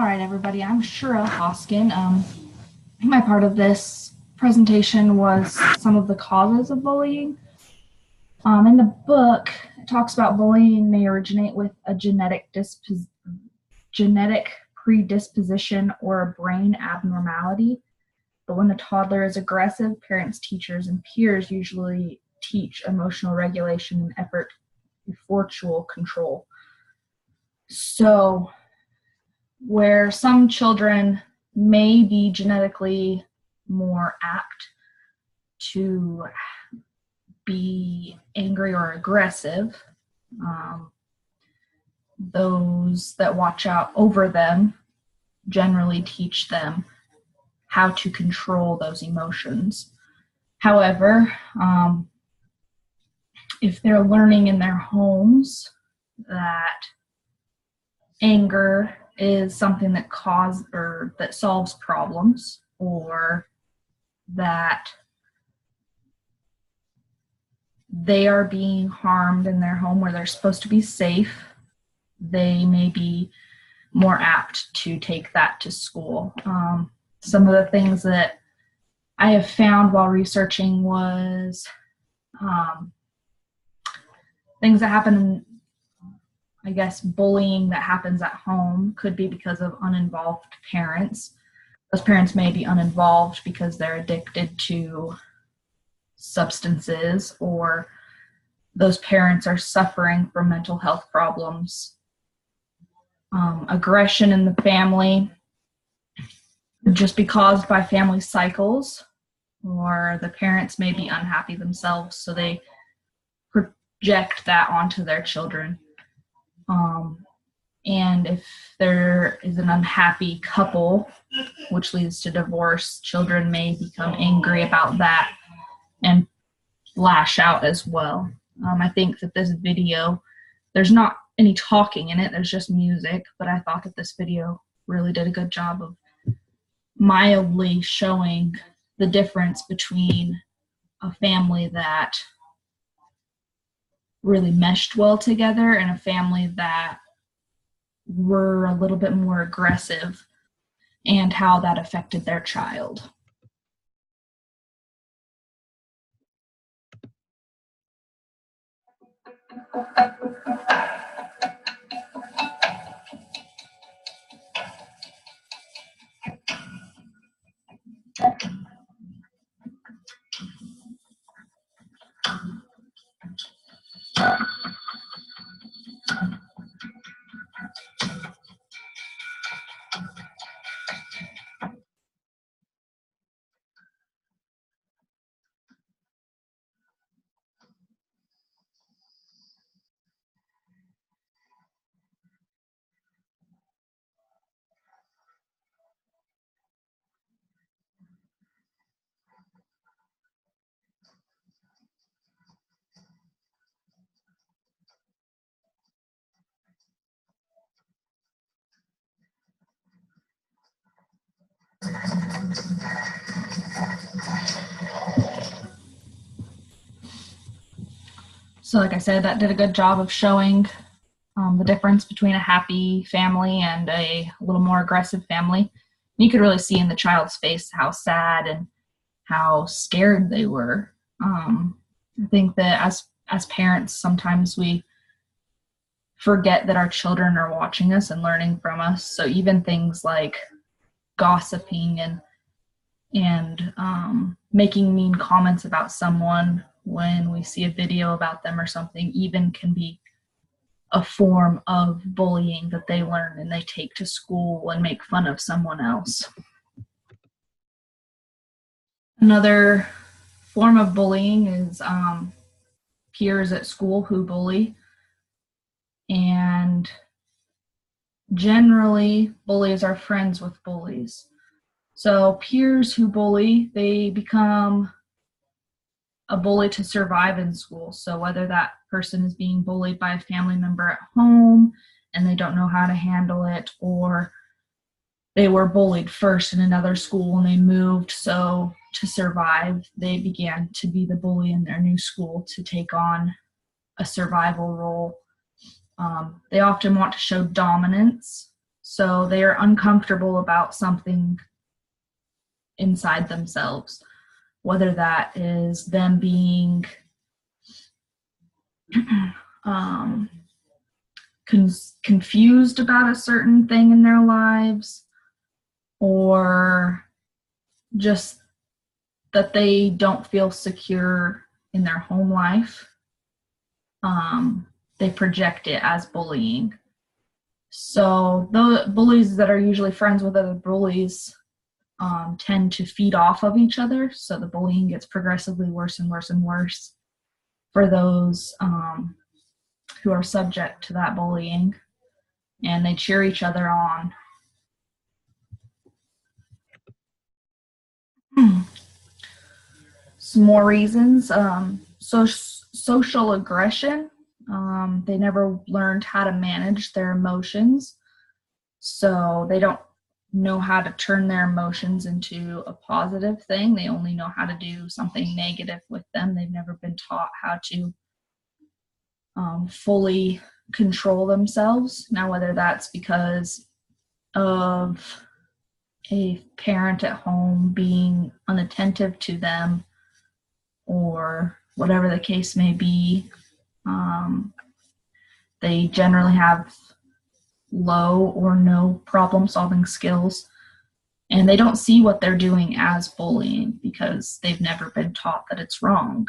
All right, everybody, I'm Shira Hoskin. My part of this presentation was some of the causes of bullying. In the book, it talks about bullying may originate with a genetic predisposition or a brain abnormality. But when the toddler is aggressive, parents, teachers, and peers usually teach emotional regulation and effort effectual control. So where some children may be genetically more apt to be angry or aggressive, those that watch out over them generally teach them how to control those emotions. However, if they're learning in their homes that anger is something that that solves problems, or that they are being harmed in their home where they're supposed to be safe, they may be more apt to take that to school. Some of the things that I have found while researching was things that happen, I guess bullying that happens at home could be because of uninvolved parents. Those parents may be uninvolved because they're addicted to substances, or those parents are suffering from mental health problems. Aggression in the family could just be caused by family cycles, or the parents may be unhappy themselves, so they project that onto their children. And if there is an unhappy couple, which leads to divorce, children may become angry about that and lash out as well. I think that this video, there's not any talking in it, there's just music, but I thought that this video really did a good job of mildly showing the difference between a family that really meshed well together and a family that were a little bit more aggressive, and how that affected their child. So like I said, that did a good job of showing the difference between a happy family and a little more aggressive family. You could really see in the child's face how sad and how scared they were. I think that as parents, sometimes we forget that our children are watching us and learning from us. So even things like gossiping and making mean comments about someone when we see a video about them or something even can be a form of bullying that they learn and they take to school and make fun of someone else. Another form of bullying is peers at school who bully. And generally, bullies are friends with bullies. So peers who bully, they become a bully to survive in school. So whether that person is being bullied by a family member at home and they don't know how to handle it, or they were bullied first in another school and they moved, so to survive, they began to be the bully in their new school to take on a survival role. They often want to show dominance, So they are uncomfortable about something inside themselves, whether that is them being confused about a certain thing in their lives, or just that they don't feel secure in their home life. They project it as bullying. So the bullies that are usually friends with other bullies tend to feed off of each other. So the bullying gets progressively worse and worse and worse for those who are subject to that bullying, and they cheer each other on. Some more reasons. Social aggression. They never learned how to manage their emotions, so they don't know how to turn their emotions into a positive thing. They only know how to do something negative with them. They've never been taught how to fully control themselves. Now, whether that's because of a parent at home being unattentive to them or whatever the case may be, they generally have low or no problem-solving skills, and they don't see what they're doing as bullying because they've never been taught that it's wrong.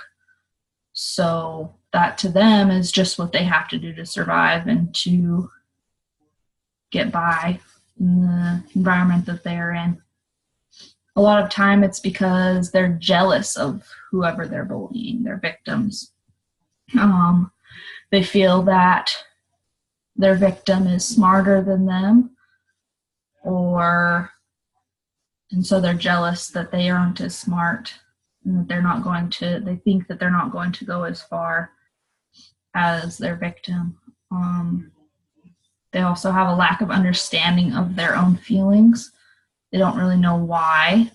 So that to them is just what they have to do to survive and to get by in the environment that they're in. A lot of time it's because they're jealous of whoever they're bullying, their victims. They feel that their victim is smarter than them, and so they're jealous that they aren't as smart, and that they think that they're not going to go as far as their victim. They also have a lack of understanding of their own feelings. They don't really know why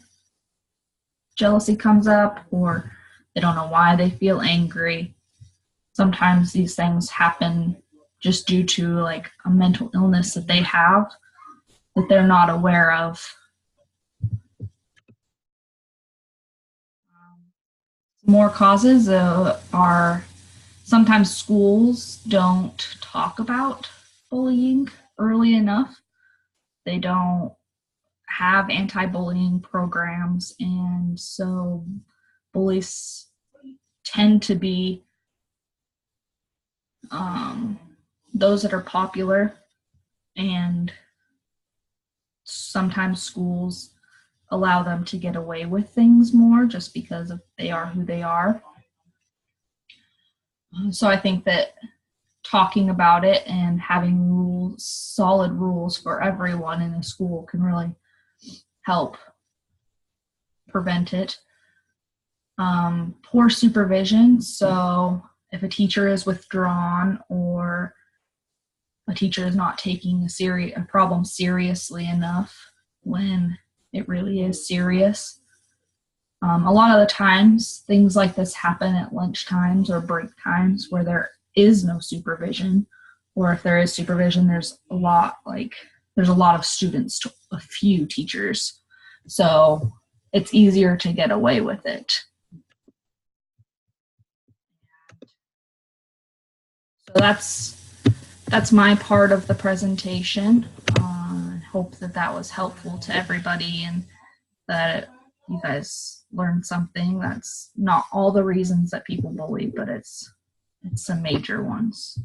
jealousy comes up, or they don't know why they feel angry. Sometimes these things happen just due to like a mental illness that they have that they're not aware of. More causes are sometimes schools don't talk about bullying early enough. They don't have anti-bullying programs, and so bullies tend to be those that are popular, and sometimes schools allow them to get away with things more just because they are who they are. So I think that talking about it and having solid rules for everyone in the school can really help prevent it. Poor supervision. So if a teacher is withdrawn or a teacher is not taking a problem seriously enough when it really is serious. A lot of the times, things like this happen at lunch times or break times where there is no supervision, or if there is supervision, there's a lot of students to a few teachers, so it's easier to get away with it. So that's my part of the presentation. I hope that was helpful to everybody and that you guys learned something. That's not all the reasons that people bully, but it's some major ones.